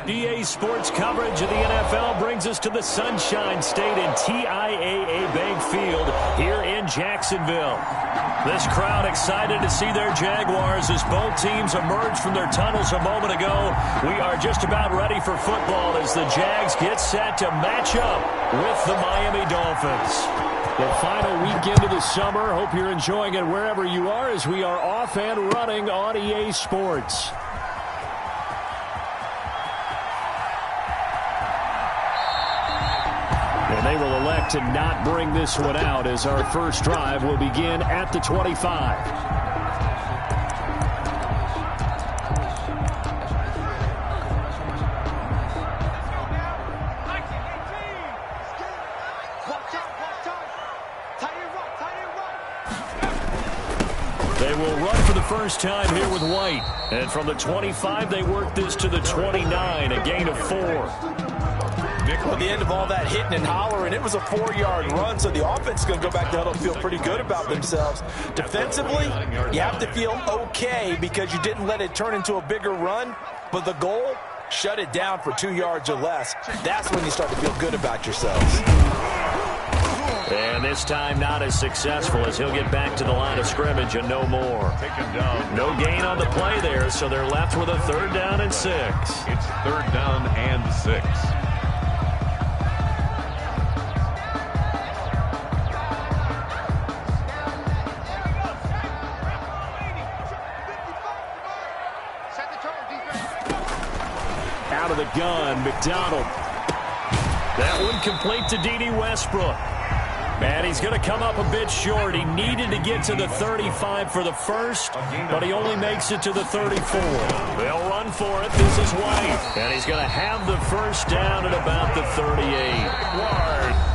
EA Sports coverage of the NFL brings us to the Sunshine State in TIAA Bank Field here in Jacksonville. This crowd excited to see their Jaguars as both teams emerge from their tunnels a moment ago. We are just about ready for football as the Jags get set to match up with the Miami Dolphins. The final weekend of the summer. Hope you're enjoying it wherever you are as we are off and running on EA Sports. And they will elect to not bring this one out as our first drive will begin at the 25. They will run for the first time here with White. And from the 25, they work this to the 29, a gain of 4. At the end of all that hitting and hollering, it was a 4-yard run, so the offense is going to go back to huddle and feel pretty good about themselves. Defensively, you have to feel okay because you didn't let it turn into a bigger run, but the goal, shut it down for 2 yards or less. That's when you start to feel good about yourselves. And this time not as successful as he'll get back to the line of scrimmage and no more. No gain on the play there, so they're left with a 3rd down and 6. It's 3rd down and 6. Out of the gun, McDonald. That one complete to D.D. Westbrook. And he's going to come up a bit short. He needed to get to the 35 for the first, but he only makes it to the 34. They'll run for it. This is White. And he's going to have the first down at about the 38.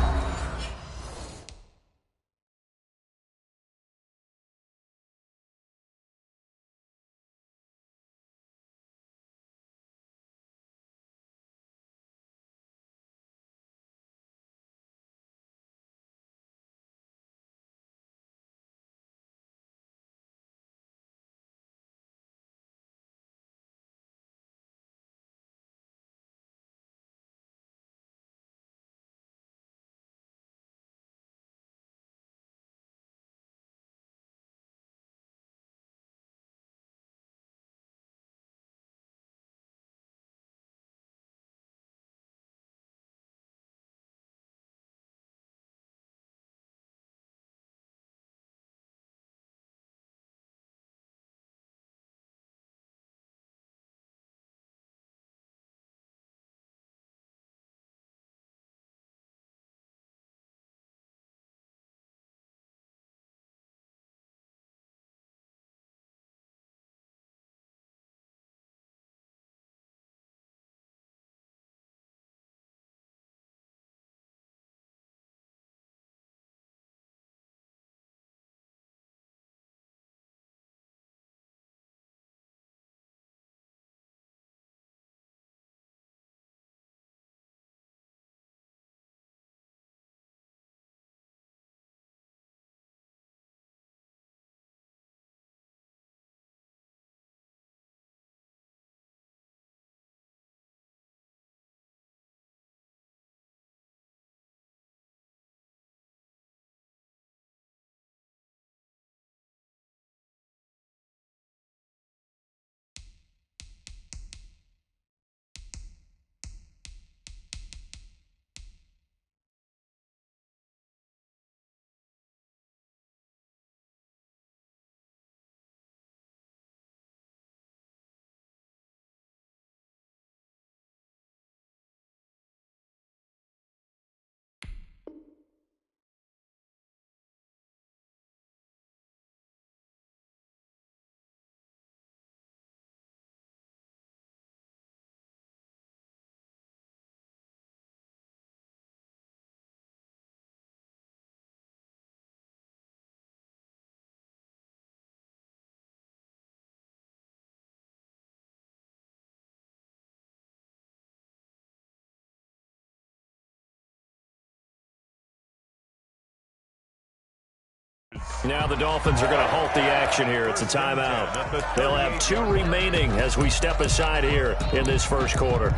Now the Dolphins are going to halt the action here. It's a timeout. They'll have 2 remaining as we step aside here in this first quarter.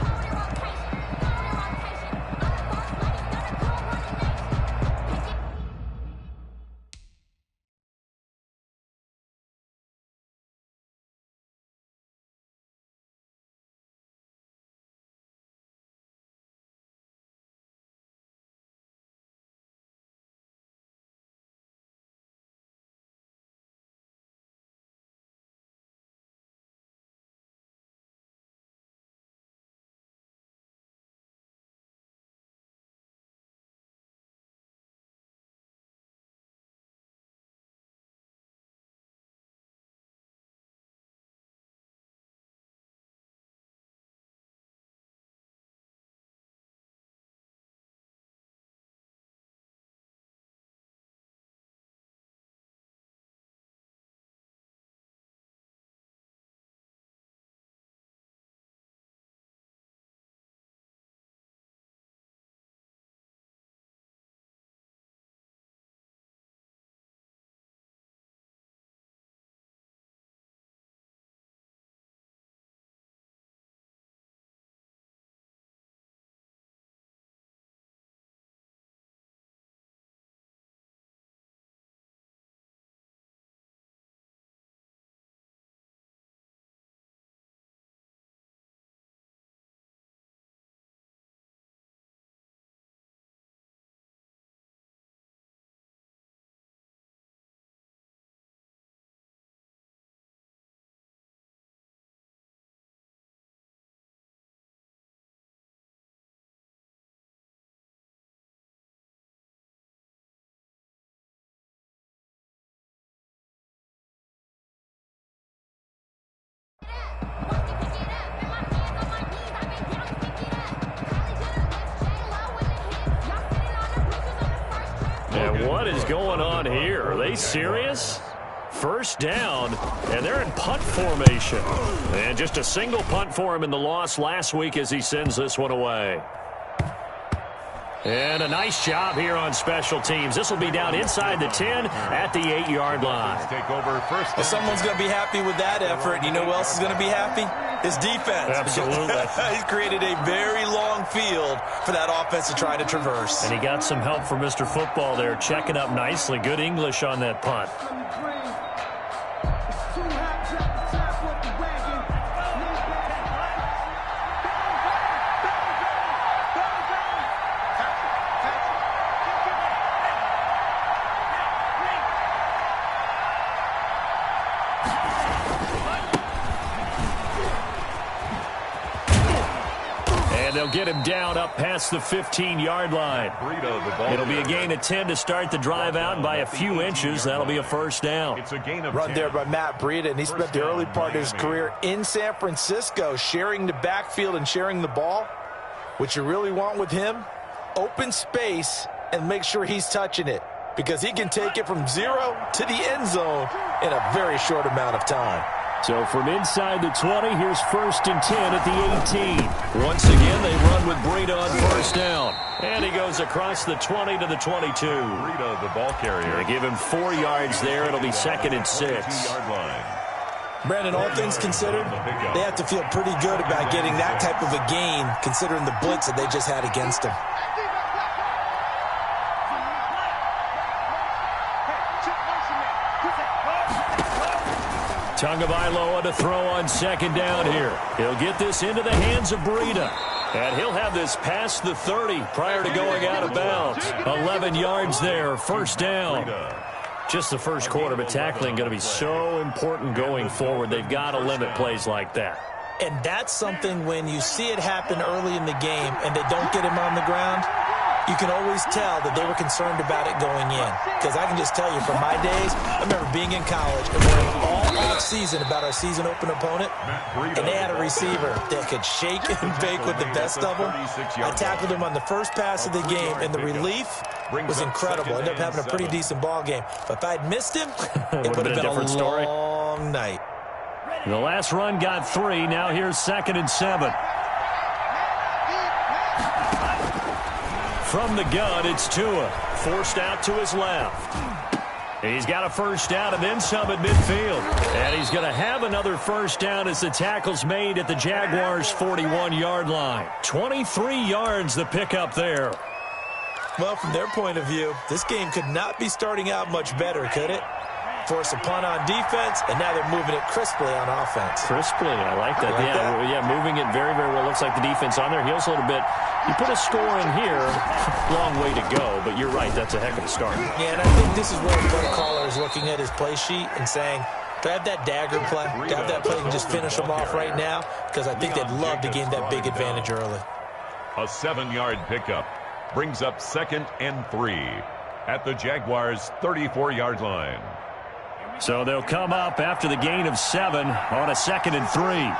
And what is going on here? Are they serious? First down, and they're in punt formation. And just a single punt for him in the loss last week as he sends this one away. And a nice job here on special teams. This will be down inside the 10 at the 8-yard line. Take over first. Well, someone's going to be happy with that effort. You know who else is going to be happy? His defense. Absolutely. He's created a very long field for that offense to try to traverse. And he got some help from Mr. Football there, checking up nicely. Good English on that punt. They'll get him down up past the 15-yard line. It'll be a gain of 10 to start the drive out, and by a few inches, that'll be a first down. It's a gain of Run 10. there by Matt Breida, and he spent the early part of his career in San Francisco sharing the backfield and sharing the ball. What you really want with him, open space and make sure he's touching it, because he can take it from 0 to the end zone in a very short amount of time. So from inside the 20, here's 1st and 10 at the 18. Once again, they run with Breida on first down. And he goes across the 20 to the 22. Breida, the ball carrier. They give him 4 yards there. It'll be 2nd and 6. 2-yard line. Brandon, all things considered, they have to feel pretty good about getting that type of a gain, considering the blitz that they just had against them. Tagovailoa to throw on 2nd down here. He'll get this into the hands of Breida. And he'll have this past the 30 prior to going out of bounds. 11 yards there, 1st down. Just the first quarter, but tackling going to be so important going forward. They've got to limit plays like that. And that's something when you see it happen early in the game and they don't get him on the ground, you can always tell that they were concerned about it going in. Because I can just tell you from my days, I remember being in college and worrying all off-season about our season open opponent, and they had a receiver that could shake and bake with the best of them. I tackled him on the first pass of the game, and the relief was incredible. Ended up having a pretty decent ball game. But if I'd missed him, it would have been a long night. The last run got 3. Now here's 2nd and 7. From the gun, it's Tua. Forced out to his left. He's got a first down and then some at midfield. And he's going to have another first down as the tackle's made at the Jaguars' 41-yard line. 23 yards the pickup there. Well, from their point of view, this game could not be starting out much better, could it? Force a punt on defense, and now they're moving it crisply on offense. Crisply, I like that. Yeah, moving it very, very well. Looks like the defense on their heels a little bit. You put a score in here, long way to go, but you're right, that's a heck of a start. Yeah, and I think this is where the play caller is looking at his play sheet and saying, do I have that dagger play? Do I have that play and just finish them off right now? Because I think they'd love to gain that big advantage early. A 7-yard pickup brings up 2nd and 3 at the Jaguars' 34-yard line. So they'll come up after the gain of 7 on a 2nd and 3.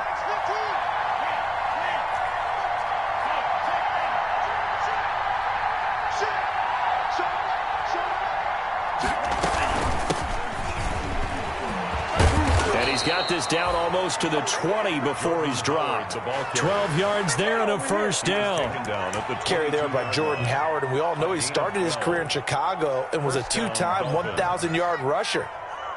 He's got this down almost to the 20 before he's dropped. 12 yards there and a first down. Carry there by Jordan Howard, and we all know he started his career in Chicago and was a 2-time 1,000-yard rusher.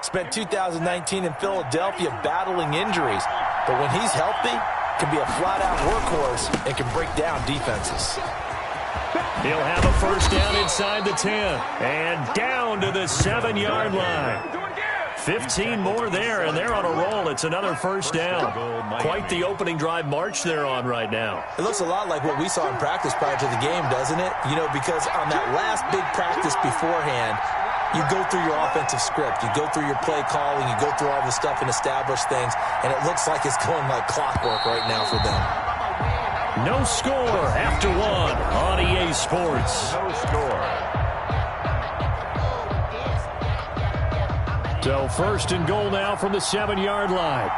Spent 2019 in Philadelphia battling injuries, but when he's healthy, can be a flat-out workhorse and can break down defenses. He'll have a first down inside the 10 and down to the 7-yard line. 15 more there, and they're on a roll. It's another first down. Quite the opening drive march they're on right now. It looks a lot like what we saw in practice prior to the game, doesn't it? You know, because on that last big practice beforehand, you go through your offensive script. You go through your play calling. You go through all the stuff and establish things, and it looks like it's going like clockwork right now for them. No score after 1 on EA Sports. No score. So first and goal now from the 7-yard line.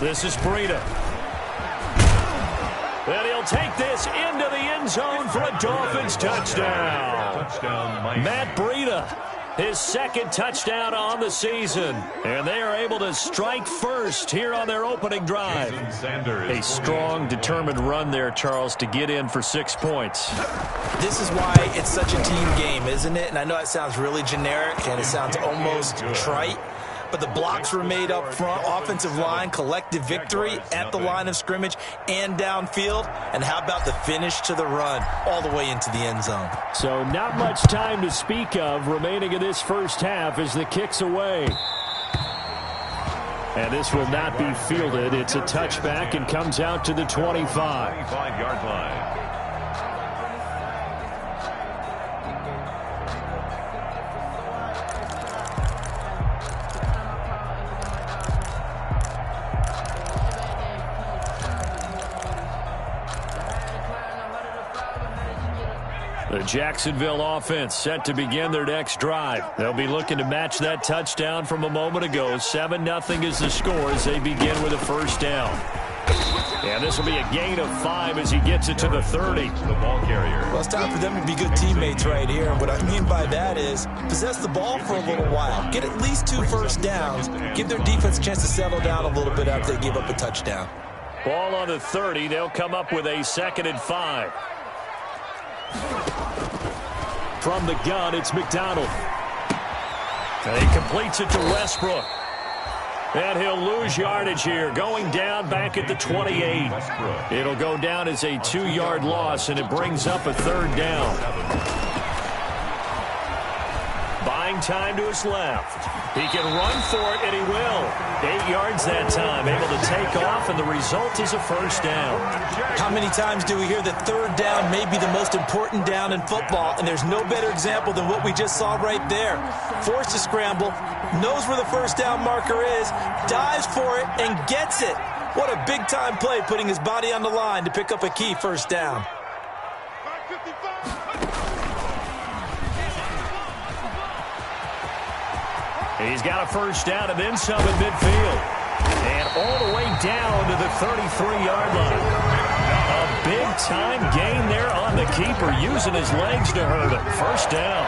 This is Breida. And he'll take this into the end zone for a Dolphins touchdown. Matt Breida, his 2nd touchdown on the season. And they are able to strike first here on their opening drive. A strong, determined run there, Charles, to get in for 6 points. This is why it's such a team game, isn't it? And I know it sounds really generic and it sounds almost trite. But the blocks were made up front, offensive line, collective victory at the line of scrimmage and downfield. And how about the finish to the run all the way into the end zone? So not much time to speak of remaining in this first half as the kick's away. And this will not be fielded. It's a touchback and comes out to the 25. 25-yard line. The Jacksonville offense set to begin their next drive. They'll be looking to match that touchdown from a moment ago. 7-0 is the score as they begin with a first down. And this will be a gain of 5 as he gets it to the 30. The ball carrier. Well, it's time for them to be good teammates right here. And what I mean by that is possess the ball for a little while. Get at least 2 first downs. Give their defense a chance to settle down a little bit after they give up a touchdown. Ball on the 30. They'll come up with a 2nd and 5. From the gun, it's McDonald. And he completes it to Westbrook. And he'll lose yardage here, going down back at the 28. It'll go down as a 2-yard loss, and it brings up a 3rd down. Buying time to his left. He can run for it, and he will. 8 yards that time, able to take off, and the result is a first down. How many times do we hear that 3rd down may be the most important down in football, and there's no better example than what we just saw right there. Forced to scramble, knows where the first down marker is, dives for it, and gets it. What a big-time play, putting his body on the line to pick up a key first down. He's got a first down and then some at midfield. And all the way down to the 33-yard line. A big-time gain there on the keeper, using his legs to hurt him. First down.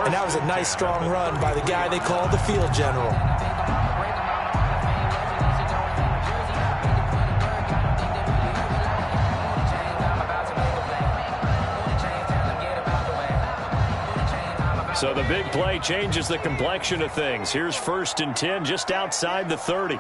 And that was a nice, strong run by the guy they called the field general. So the big play changes the complexion of things. Here's 1st and 10 just outside the 30.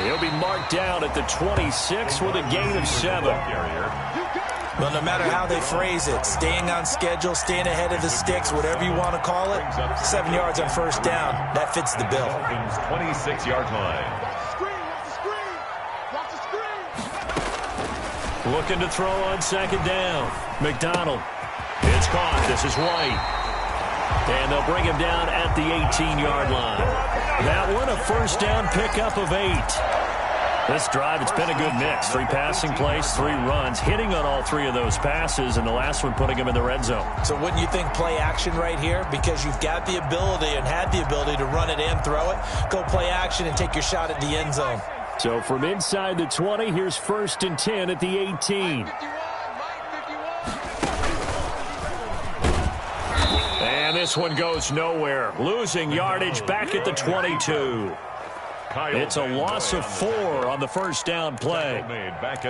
He'll be marked down at the 26 with a gain of 7. Well, no matter how they phrase it, staying on schedule, staying ahead of the sticks, whatever you want to call it, 7 yards on 1st down, that fits the bill. 26-yard line. Looking to throw on 2nd down. McDonald. It's caught. This is White. And they'll bring him down at the 18-yard line. That one a 1st down pickup of 8. This drive, it's been a good mix. 3 passing plays, 3 runs, hitting on all 3 of those passes, and the last one putting him in the red zone. So wouldn't you think play action right here? Because you've got the ability and had the ability to run it and throw it. Go play action and take your shot at the end zone. So from inside the 20, here's 1st and 10 at the 18. And this one goes nowhere. Losing yardage back at the 22. It's a loss of 4 on the 1st down play.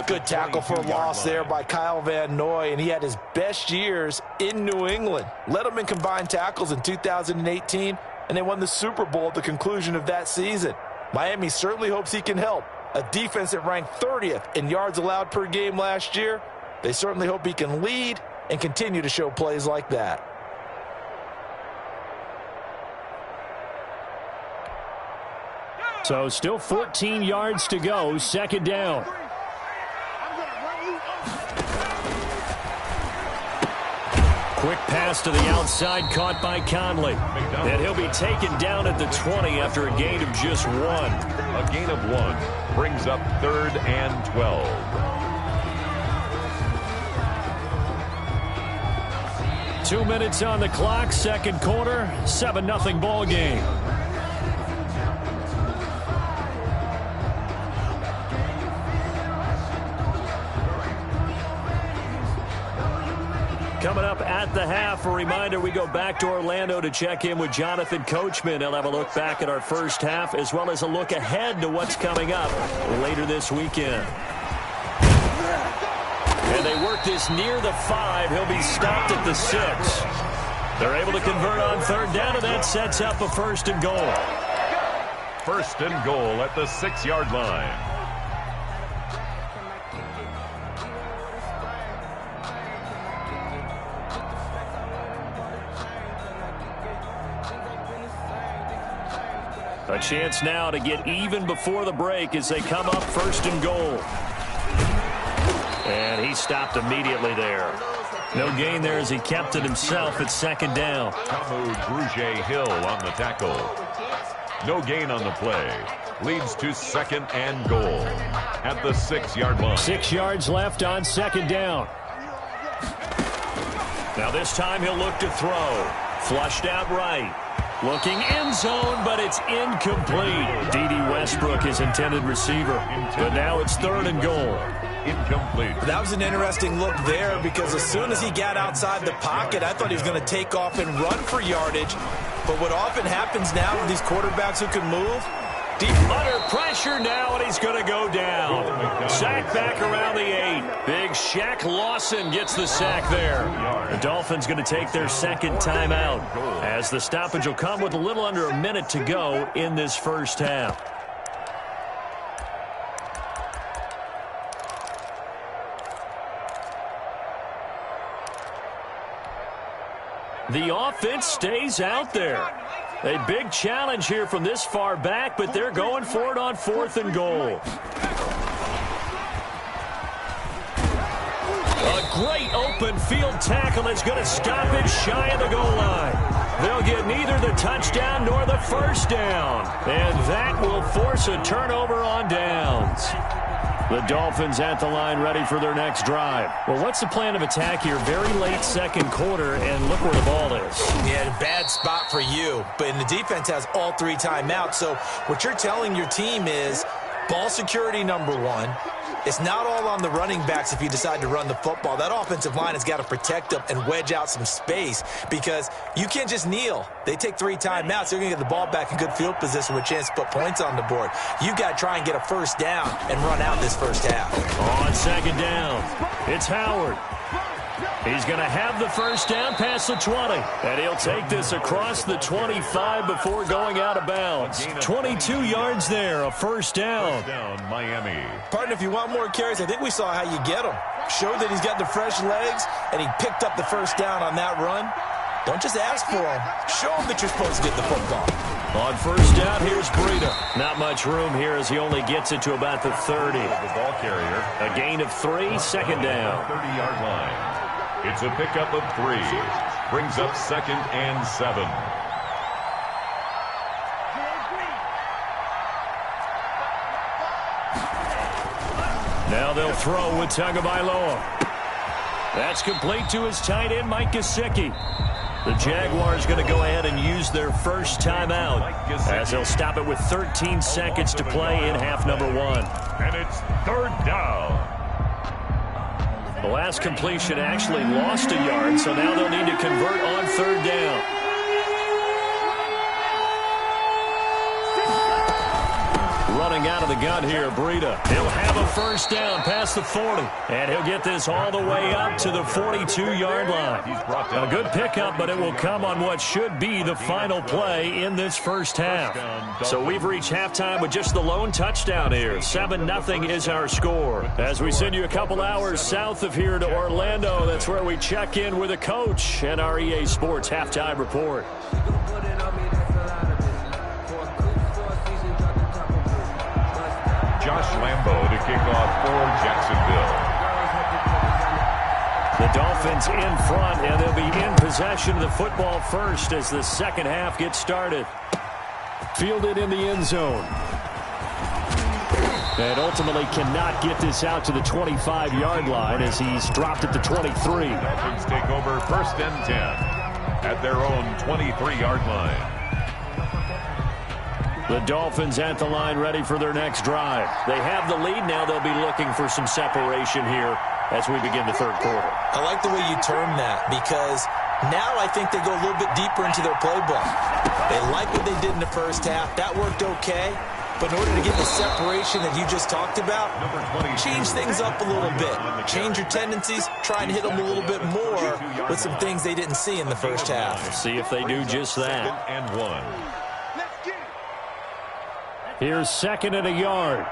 Good tackle for a loss there by Kyle Van Noy, and he had his best years in New England. Led them in combined tackles in 2018, and they won the Super Bowl at the conclusion of that season. Miami certainly hopes he can help. A defense that ranked 30th in yards allowed per game last year. They certainly hope he can lead and continue to show plays like that. So still 14 yards to go, 2nd down. Quick pass to the outside, caught by Conley. And he'll be taken down at the 20 after a gain of just 1. A gain of 1 brings up 3rd and 12. Two minutes on the clock, 2nd quarter, 7-0 ball game. Coming up at the half, a reminder, we go back to Orlando to check in with Jonathan Coachman. He'll have a look back at our first half as well as a look ahead to what's coming up later this weekend. And they work this near the 5. He'll be stopped at the 6. They're able to convert on 3rd down, and that sets up a 1st and goal. 1st and goal at the 6-yard line. A chance now to get even before the break as they come up 1st and goal. And he stopped immediately there. No gain there as he kept it himself at 2nd down. Kamu Grugier-Hill on the tackle. No gain on the play. Leads to 2nd and goal at the 6-yard line. 6 yards left on 2nd down. Now this time he'll look to throw. Flushed out right. Looking end zone, but it's incomplete. D.D. Westbrook, his intended receiver. But now it's 3rd and goal. Incomplete. That was an interesting look there because as soon as he got outside the pocket, I thought he was going to take off and run for yardage. But what often happens now with these quarterbacks who can move, deep under pressure now, and he's going to go down. Sack back around the 8. Big Shaq Lawson gets the sack there. The Dolphins going to take their 2nd timeout as the stoppage will come with a little under a minute to go in this first half. The offense stays out there. A big challenge here from this far back, but they're going for it on 4th and goal. A great open field tackle is going to stop it shy of the goal line. They'll get neither the touchdown nor the 1st down. And that will force a turnover on downs. The Dolphins at the line ready for their next drive. Well, what's the plan of attack here? Very late second quarter, and look where the ball is. Yeah, bad spot for you. But the defense has all 3 timeouts. So what you're telling your team is ball security number 1. It's not all on the running backs if you decide to run the football. That offensive line has got to protect them and wedge out some space because you can't just kneel. They take 3 timeouts. They're going to get the ball back in good field position with a chance to put points on the board. You got to try and get a first down and run out this first half. On second down, it's Howard. He's going to have the first down past the 20. And he'll take this across the 25 before going out of bounds. 22 yards there, a first down. First down, Miami. Partner, if you want more carries, I think we saw how you get them. Showed that he's got the fresh legs, and he picked up the first down on that run. Don't just ask for them. Show them that you're supposed to get the football. On first down, here's Breida. Not much room here as he only gets it to about the 30. The ball carrier. A gain of 3, second down. 30-yard line. It's a pickup of 3. Brings up 2nd and 7. Now they'll throw with Tagovailoa. That's complete to his tight end, Mike Gesicki. The Jaguars going to go ahead and use their first timeout as they'll stop it with 13 seconds to play in half number 1. And it's 3rd down. The last completion actually lost a yard, so now they'll need to convert on 3rd down. Running out of the gun here, Breida. He'll have a first down past the 40, and he'll get this all the way up to the 42-yard line. A good pickup, but it will come on what should be the final play in this first half. So we've reached halftime with just the lone touchdown here. 7-0 is our score. As we send you a couple hours south of here to Orlando, that's where we check in with a coach and our EA Sports halftime report. Josh Lambo to kick off for Jacksonville. The Dolphins in front, and they'll be in possession of the football first as the second half gets started. Fielded in the end zone. And ultimately cannot get this out to the 25-yard line as he's dropped at the 23. Dolphins take over 1st and 10 at their own 23-yard line. The Dolphins at the line ready for their next drive. They have the lead. Now they'll be looking for some separation here as we begin the 3rd quarter. I like the way you term that because now I think they go a little bit deeper into their playbook. They like what they did in the first half. That worked okay. But in order to get the separation that you just talked about, change things up a little bit. Change your tendencies. Try and hit them a little bit more with some things they didn't see in the first half. See if they do just that. 2nd and 1. Here's 2nd and a yard.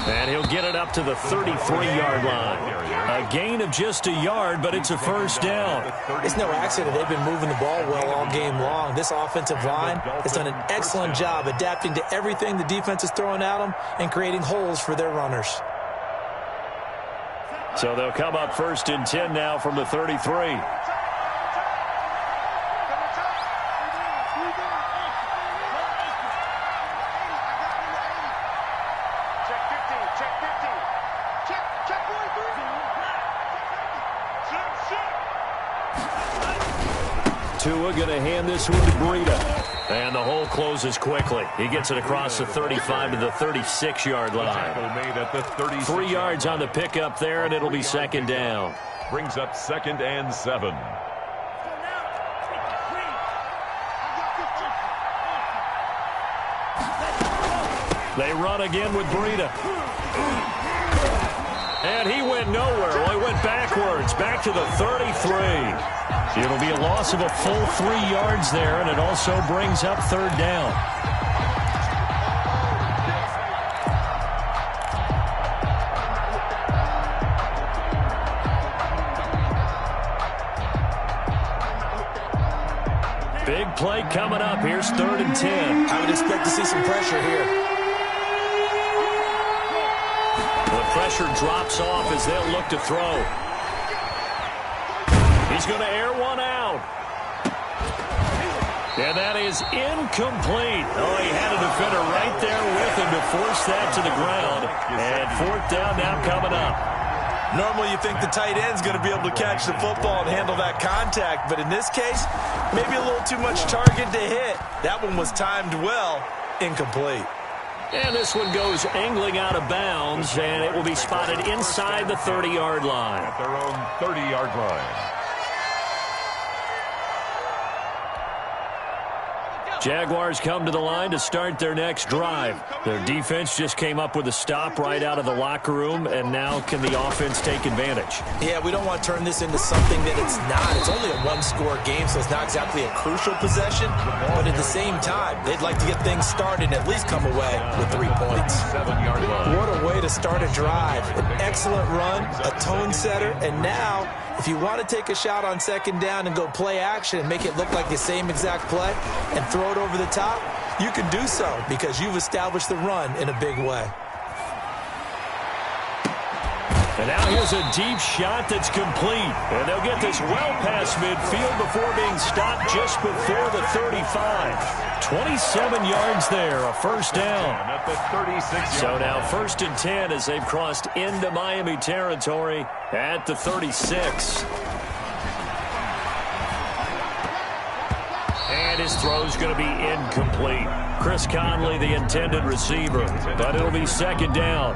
And he'll get it up to the 33-yard line. A gain of just a yard, but it's a first down. It's no accident they've been moving the ball well all game long. This offensive line has done an excellent job adapting to everything the defense is throwing at them and creating holes for their runners. So they'll come up 1st and 10 now from the 33. Tua going to hand this one to Breida. And the hole closes quickly. He gets it across the 35 to the 36-yard line. Made at the 3 yards on the pickup there, and it'll be 2nd down. Brings up 2nd and 7. They run again with Breida. And he went nowhere. Well, he went backwards, back to the 33. It'll be a loss of a full 3 yards there, and it also brings up 3rd down. Big play coming up. Here's 3rd and 10. I would expect to see some pressure here. The pressure drops off as they'll look to throw. He's going to air one out. And that is incomplete. Oh, he had a defender right there with him to force that to the ground. And fourth down now coming up. Normally you think the tight end's going to be able to catch the football and handle that contact, but in this case, maybe a little too much target to hit. That one was timed well, incomplete. And this one goes angling out of bounds, and it will be spotted inside the 30-yard line. At their own 30-yard line. Jaguars come to the line to start their next drive. Their defense just came up with a stop right out of the locker room, and now can the offense take advantage? Yeah, we don't want to turn this into something that it's not. It's only a one-score game, so it's not exactly a crucial possession. But at the same time, they'd like to get things started and at least come away with 3 points. 7-yard line. What a way to start a drive. An excellent run, a tone setter, and now if you want to take a shot on second down and go play action and make it look like the same exact play and throw it over the top, you can do so because you've established the run in a big way. And now here's a deep shot that's complete. And they'll get this well past midfield before being stopped just before the 35. 27 yards there, a first down. At the 36-yard So now 1st and 10 as they've crossed into Miami territory at the 36. And his throw's going to be incomplete. Chris Conley, the intended receiver, but it'll be second down.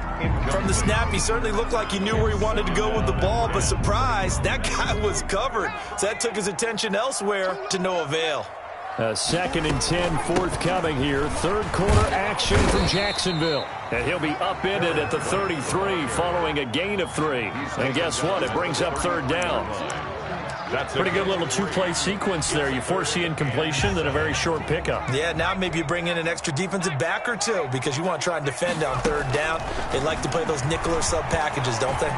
From the snap, he certainly looked like he knew where he wanted to go with the ball, but surprise, that guy was covered. So that took his attention elsewhere to no avail. 2nd and 10 forthcoming here. Third quarter action from Jacksonville. And he'll be upended at the 33 following a gain of 3. And guess what? It brings up third down. That's Pretty good little two-play sequence there. You force the incompletion, then a very short pickup. Yeah, now maybe you bring in an extra defensive back or two because you want to try and defend on third down. They like to play those nickel or sub packages, don't they?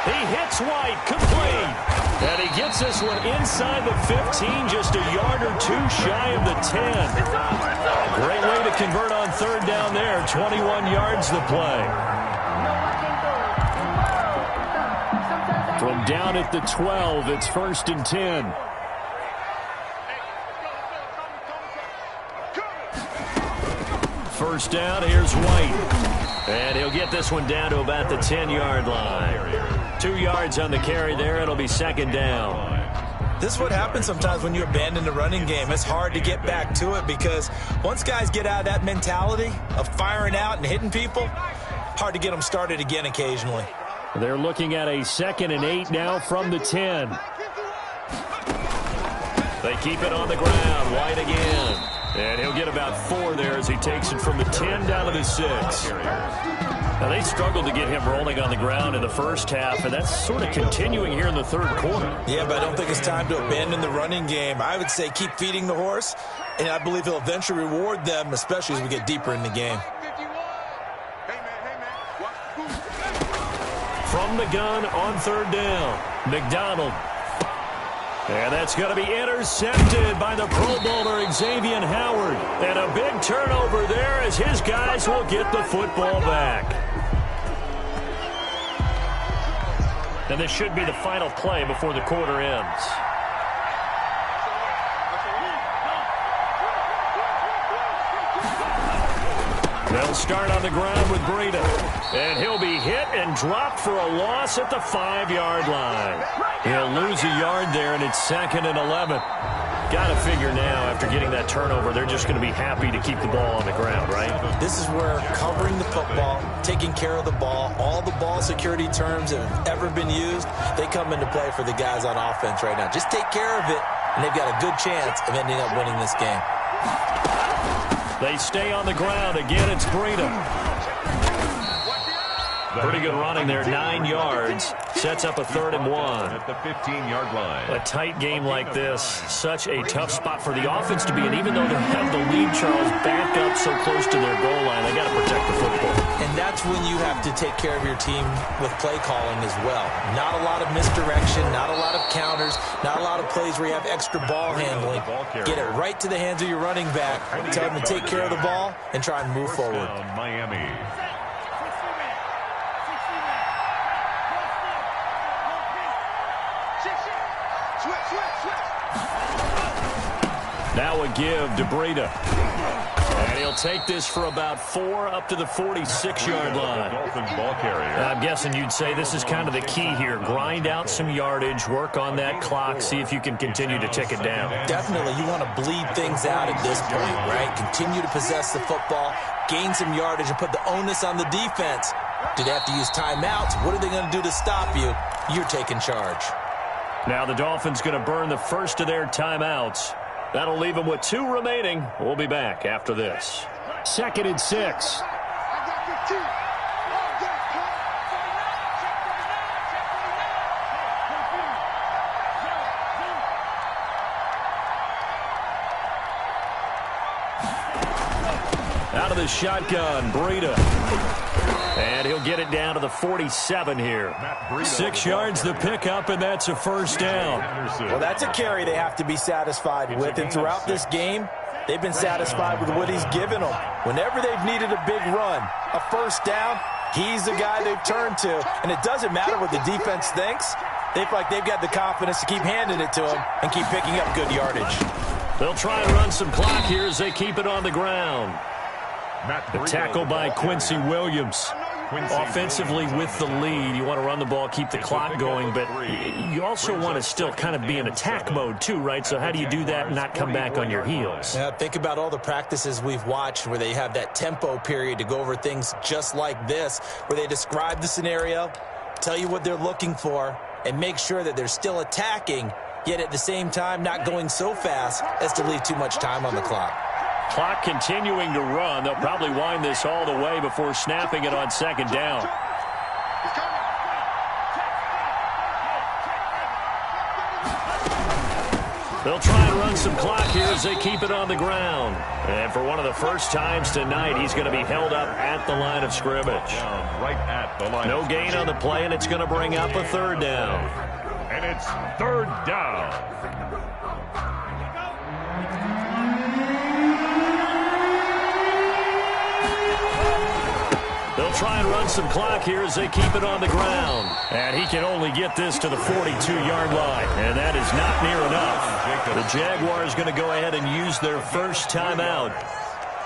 He hits White, complete. And he gets this one inside the 15, just a yard or two shy of the 10. Great way to convert on third down there. 21 yards the play. From down at the 12, it's 1st and 10. First down, here's White. And he'll get this one down to about the 10-yard line. 2 yards on the carry there. It'll be second down. This is what happens sometimes when you abandon the running game. It's hard to get back to it because once guys get out of that mentality of firing out and hitting people, hard to get them started again occasionally. They're looking at a 2nd and 8 now from the 10. They keep it on the ground. White again. And he'll get about 4 there as he takes it from the 10 down to the 6. Now, they struggled to get him rolling on the ground in the first half, and that's sort of continuing here in the third quarter. Yeah, but I don't think it's time to abandon the running game. I would say keep feeding the horse, and I believe he'll eventually reward them, especially as we get deeper in the game. From the gun on third down, McDonald. And that's going to be intercepted by the Pro Bowler Xavier Howard. And a big turnover there as his guys will get the football back. And this should be the final play before the quarter ends. They'll start on the ground with Breida. And he'll be hit and dropped for a loss at the 5-yard line. He'll lose a yard there, and it's 2nd and 11. Got to figure now, after getting that turnover, they're just going to be happy to keep the ball on the ground, right? This is where covering the football, taking care of the ball, all the ball security terms that have ever been used, they come into play for the guys on offense right now. Just take care of it, and they've got a good chance of ending up winning this game. They stay on the ground. Again, it's Breida. Pretty good running there, 9 yards. Sets up a 3rd and 1. At the 15-yard line. A tight game like this, such a tough spot for the offense to be in. Even though they have the lead, Charles, back up so close to their goal line, they got to protect the football. And that's when you have to take care of your team with play calling as well. Not a lot of misdirection, not a lot of counters, not a lot of plays where you have extra ball handling. Get it right to the hands of your running back. Tell them to take care of the ball and try and move forward. Miami. Now a give to Breida. And he'll take this for about 4 up to the 46-yard line. Dolphins ball carrier. I'm guessing you'd say this is kind of the key here. Grind out some yardage, work on that clock, see if you can continue to tick it down. Definitely, you want to bleed things out at this point, right? Continue to possess the football, gain some yardage, and put the onus on the defense. Do they have to use timeouts? What are they going to do to stop you? You're taking charge. Now the Dolphins going to burn the first of their timeouts. That'll leave them with 2 remaining. We'll be back after this. 2nd and 6. Out of the shotgun, Breida. And he'll get it down to the 47 here. 6 yards the pickup, and that's a first down. Well, that's a carry they have to be satisfied with. And throughout this game, they've been satisfied with what he's given them. Whenever they've needed a big run, a first down, he's the guy they've turned to. And it doesn't matter what the defense thinks. They feel like they've got the confidence to keep handing it to him and keep picking up good yardage. They'll try and run some clock here as they keep it on the ground. The tackle by Quincy Williams. Offensively with the lead, you want to run the ball, keep the clock going, but you also want to still kind of be in attack mode too, right? So how do you do that and not come back on your heels? Yeah, think about all the practices we've watched where they have that tempo period to go over things just like this, where they describe the scenario, tell you what they're looking for, and make sure that they're still attacking, yet at the same time not going so fast as to leave too much time on the clock. Clock continuing to run. They'll probably wind this all the way before snapping it on 2nd down. They'll try and run some clock here as they keep it on the ground. And for one of the first times tonight, he's going to be held up at the line of scrimmage. Right at the line. No gain on the play, and it's going to bring up a 3rd down. And it's 3rd down. They'll try and run some clock here as they keep it on the ground. And he can only get this to the 42-yard line. And that is not near enough. The Jaguars going to go ahead and use their first timeout.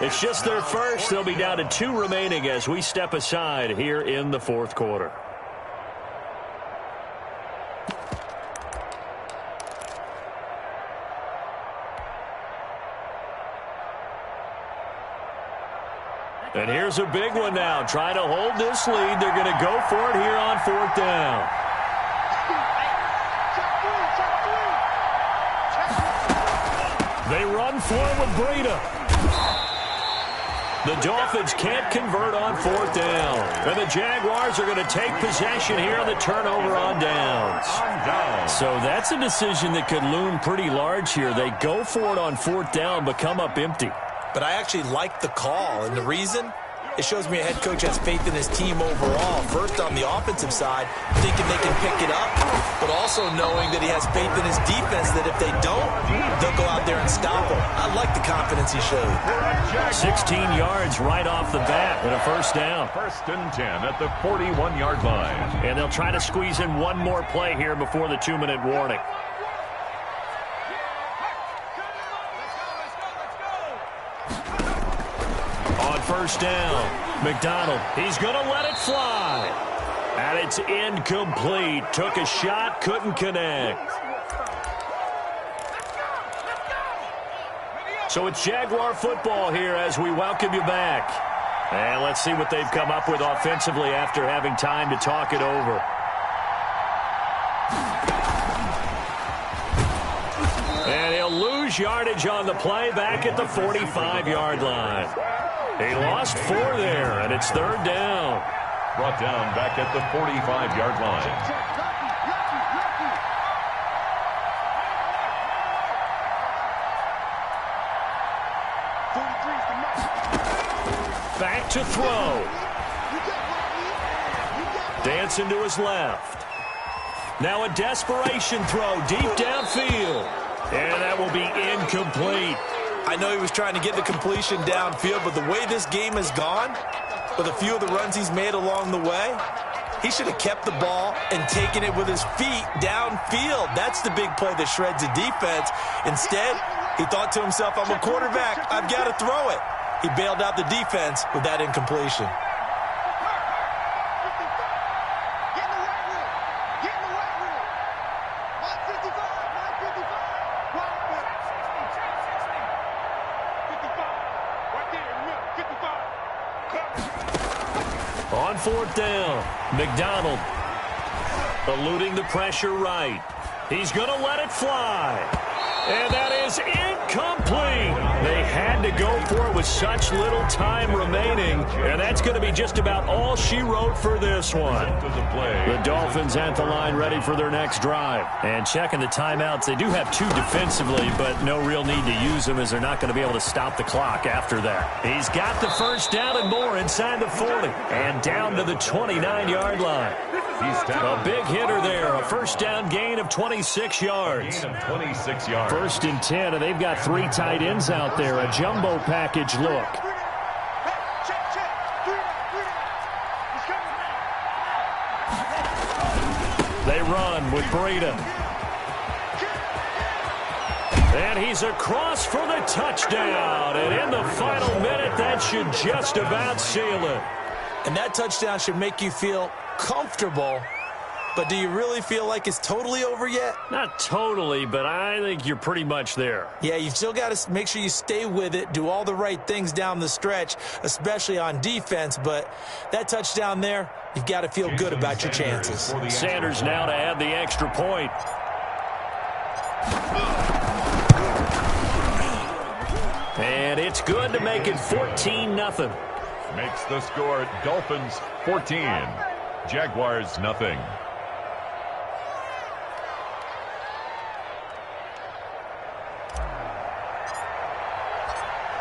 It's just their first. They'll be down to 2 remaining as we step aside here in the 4th quarter. And here's a big one now. Trying to hold this lead. They're going to go for it here on 4th down. They run for it with Breida. The Dolphins can't convert on 4th down. And the Jaguars are going to take possession here on the turnover on downs. So that's a decision that could loom pretty large here. They go for it on 4th down, but come up empty. But I actually like the call, and the reason? It shows me a head coach has faith in his team overall. First, on the offensive side, thinking they can pick it up, but also knowing that he has faith in his defense that if they don't, they'll go out there and stop him. I like the confidence he showed. 16 yards right off the bat and a first down. 1st and 10 at the 41-yard line. And they'll try to squeeze in one more play here before the 2-minute warning. First down, McDonald, he's going to let it fly. And it's incomplete. Took a shot, couldn't connect. So it's Jaguar football here as we welcome you back. And let's see what they've come up with offensively after having time to talk it over. And he'll lose yardage on the play back at the 45-yard line. He lost 4 there, and it's 3rd down. Brought down back at the 45-yard line. Back to throw. Dancing to his left. Now a desperation throw deep downfield. And that will be incomplete. I know he was trying to get the completion downfield, but the way this game has gone, with a few of the runs he's made along the way, he should have kept the ball and taken it with his feet downfield. That's the big play that shreds the defense. Instead, He thought to himself, I'm a quarterback. I've got to throw it. He bailed out the defense with that incompletion. On fourth down, McDonald eluding the pressure right. He's going to let it fly. And that is incomplete. They had to go for it with such little time remaining. And that's going to be just about all she wrote for this one. The Dolphins at the line ready for their next drive. And checking the timeouts, they do have 2 defensively, but no real need to use them as they're not going to be able to stop the clock after that. He's got the first down and more inside the 40. And down to the 29-yard line. A big hitter there. A first down gain of 26 yards. Gain of 26 yards. First and 10, and they've got 3 tight ends out there. A jumbo package look. They run with Breida. And he's across for the touchdown. And in the final minute, that should just about seal it. And that touchdown should make you feel comfortable, but do you really feel like it's totally over yet? Not totally, but I think you're pretty much there. Yeah, you've still got to make sure you stay with it, do all the right things down the stretch, especially on defense, but that touchdown there, you've got to feel good about your chances. Sanders now to add the extra point. And it's good to make it 14-0. Makes the score Dolphins 14. Jaguars nothing.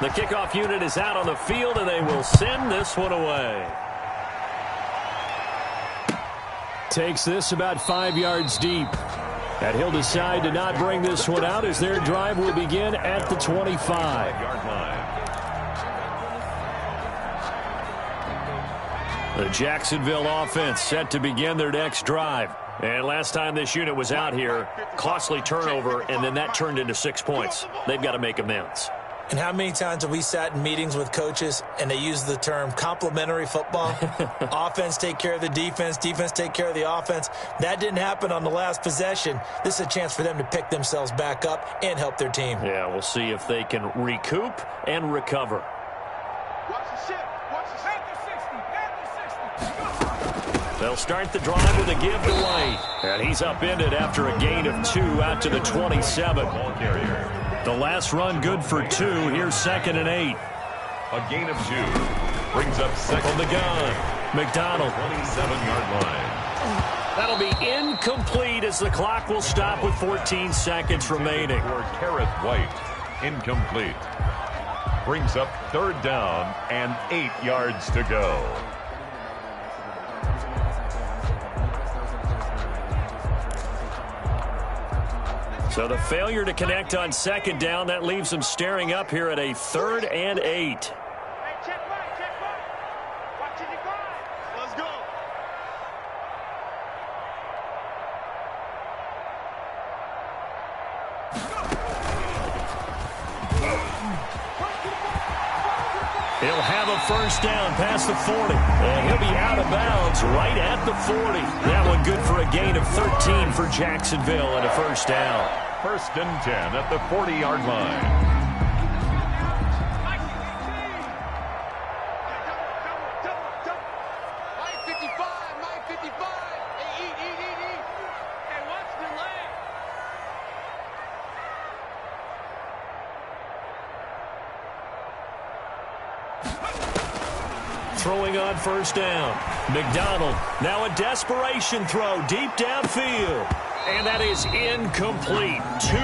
The kickoff unit is out on the field, and they will send this one away. Takes this about 5 yards deep. And he'll decide to not bring this one out as their drive will begin at the 25-yard line. The Jacksonville offense set to begin their next drive. And last time this unit was out here, costly turnover, and then that turned into 6 points. They've got to make amends. And how many times have we sat in meetings with coaches and they use the term complementary football? Offense take care of the defense, defense take care of the offense. That didn't happen on the last possession. This is a chance for them to pick themselves back up and help their team. Yeah, we'll see if they can recoup and recover. Watch the ship. Watch the ship. They'll start the drive with a give to White. And he's upended after a gain of 2 out to the 27. Ball carrier. The last run good for 2. Here's 2nd and 8. A gain of 2. Brings up second. From the gun. McDonald. 27-yard line. That'll be incomplete as the clock will stop with 14 seconds remaining. For Kareth White. Incomplete. Brings up 3rd down and 8 yards to go. So the failure to connect on 2nd down, that leaves them staring up here at a 3rd and 8. Hey, check right, check right. Watching the grind. Let's go. He'll have a first down past the 40. And he'll be out of bounds right at the 40. That one good for a gain of 13 for Jacksonville and a first down. 1st and 10 at the 40-yard line. Mike 55, Mike 55. Hey, eat. Hey, watch the leg. Throwing on first down. McDonald, now a desperation throw deep downfield. And that is incomplete. 2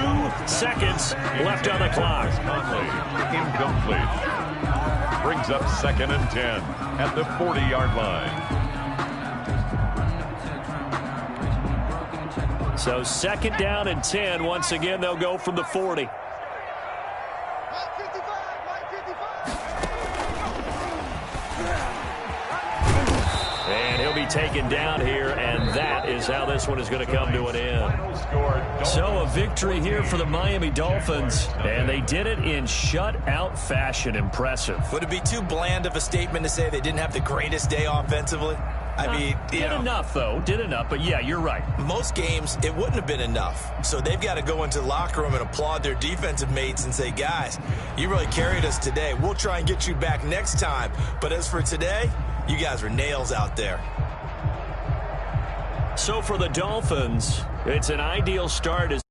seconds left on the clock. Conley, incomplete. Brings up 2nd and 10 at the 40-yard line. So 2nd down and 10. Once again, they'll go from the 40. Mike 55, Mike 55. And he'll be taken down here, and that is how this one is going to come to an end. So a victory here for the Miami Dolphins, and they did it in shutout fashion. Impressive. Would it be too bland of a statement to say they didn't have the greatest day offensively? I mean, did enough, though. Did enough, but yeah, you're right. Most games, it wouldn't have been enough. So they've got to go into the locker room and applaud their defensive mates and say, guys, you really carried us today. We'll try and get you back next time. But as for today, you guys were nails out there. So for the Dolphins, it's an ideal start as